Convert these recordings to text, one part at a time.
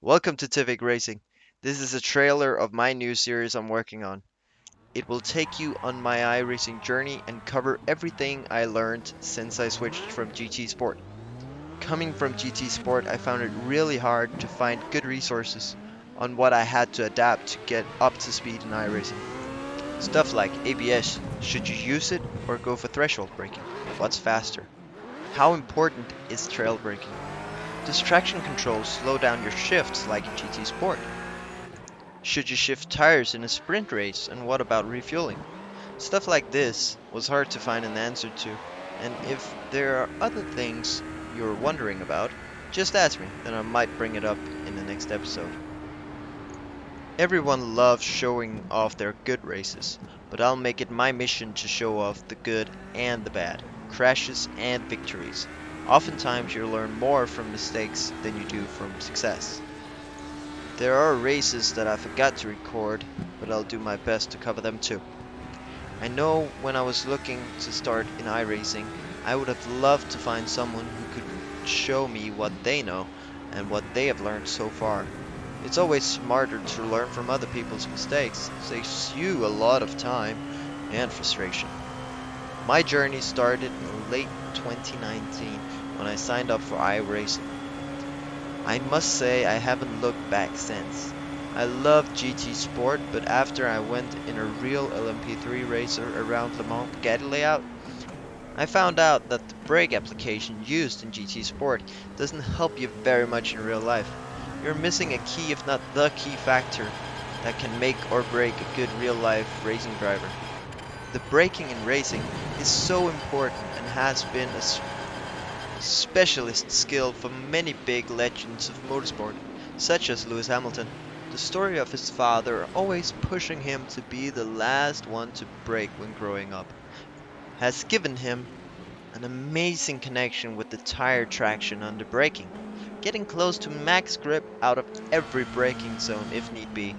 Welcome to TWeK Racing. This is a trailer of my new series I'm working on. It will take you on my iRacing journey and cover everything I learned since I switched from GT Sport. Coming from GT Sport, I found it really hard to find good resources on what I had to adapt to get up to speed in iRacing. Stuff like ABS, should you use it or go for threshold braking? What's faster? How important is trail braking? Does traction control slow down your shifts like in GT Sport? Should you shift tires in a sprint race, and what about refueling? Stuff like this was hard to find an answer to, and if there are other things you're wondering about, just ask me, then I might bring it up in the next episode. Everyone loves showing off their good races, but I'll make it my mission to show off the good and the bad, crashes and victories. Oftentimes you'll learn more from mistakes than you do from success. There are races that I forgot to record, but I'll do my best to cover them too. I know when I was looking to start in iRacing, I would have loved to find someone who could show me what they know and what they have learned so far. It's always smarter to learn from other people's mistakes. It saves you a lot of time and frustration. My journey started in late 2019 when I signed up for iRacing. I must say I haven't looked back since. I loved GT Sport, but after I went in a real LMP3 racer around Le Mans Bugatti layout, I found out that the brake application used in GT Sport doesn't help you very much in real life. You're missing a key, if not the key factor, that can make or break a good real life racing driver. The braking in racing is so important and has been a specialist skill for many big legends of motorsport, such as Lewis Hamilton. The story of his father always pushing him to be the last one to brake when growing up has given him an amazing connection with the tire traction under braking, getting close to max grip out of every braking zone if need be.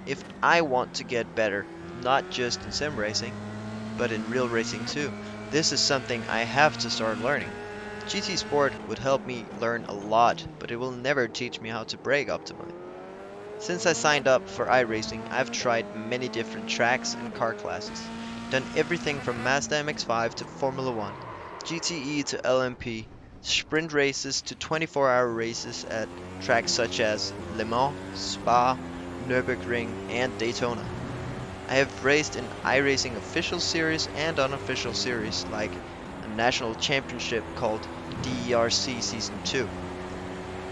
If I want to get better, not just in sim racing, but in real racing too, this is something I have to start learning. GT Sport would help me learn a lot, but it will never teach me how to brake optimally. Since I signed up for iRacing, I've tried many different tracks and car classes, done everything from Mazda MX-5 to Formula 1, GTE to LMP, sprint races to 24-hour races at tracks such as Le Mans, Spa, Nürburgring, and Daytona. I have raced in iRacing official series and unofficial series like a national championship called DERC Season 2.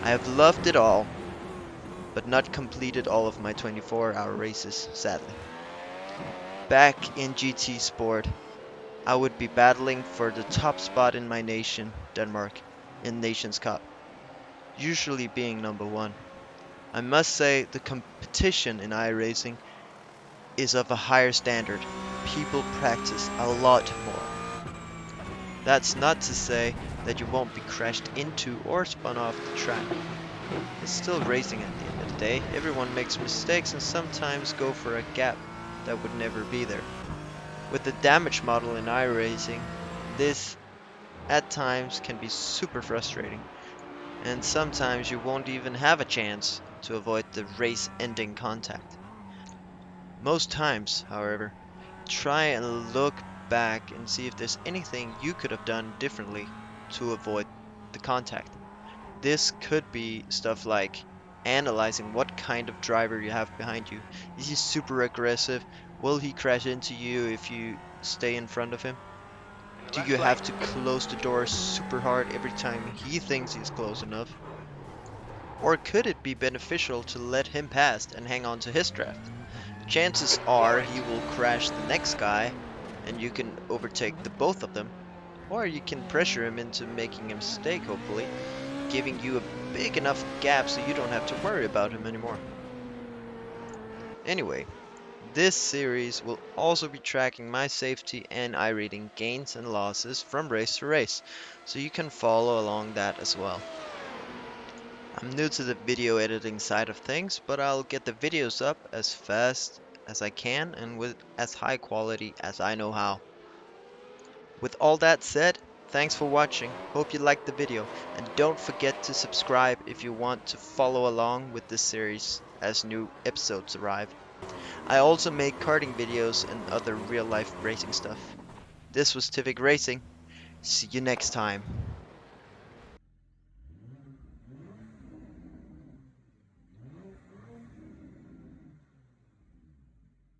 I have loved it all, but not completed all of my 24-hour races, sadly. Back in GT Sport, I would be battling for the top spot in my nation, Denmark, in Nations Cup, usually being number one. I must say the competition in iRacing is of a higher standard. People practice a lot more. That's not to say that you won't be crashed into or spun off the track. It's still racing at the end of the day. Everyone makes mistakes and sometimes go for a gap that would never be there. With the damage model in iRacing, this at times can be super frustrating, and sometimes you won't even have a chance to avoid the race-ending contact. Most times, however, try and look back and see if there's anything you could have done differently to avoid the contact. This could be stuff like analyzing what kind of driver you have behind you. Is he super aggressive? Will he crash into you if you stay in front of him? Do you have to close the door super hard every time he thinks he's close enough? Or could it be beneficial to let him pass and hang on to his draft? Chances are he will crash the next guy and you can overtake the both of them. Or you can pressure him into making a mistake, hopefully, giving you a big enough gap so you don't have to worry about him anymore. Anyway, this series will also be tracking my safety and iRating gains and losses from race to race, so you can follow along that as well. I'm new to the video editing side of things, but I'll get the videos up as fast as I can and with as high quality as I know how. With all that said, Thanks for watching. Hope you liked the video, and don't forget to subscribe if you want to follow along with this series as new episodes arrive. I also make karting videos and other real life racing stuff. This was TWeK Racing. See you next time.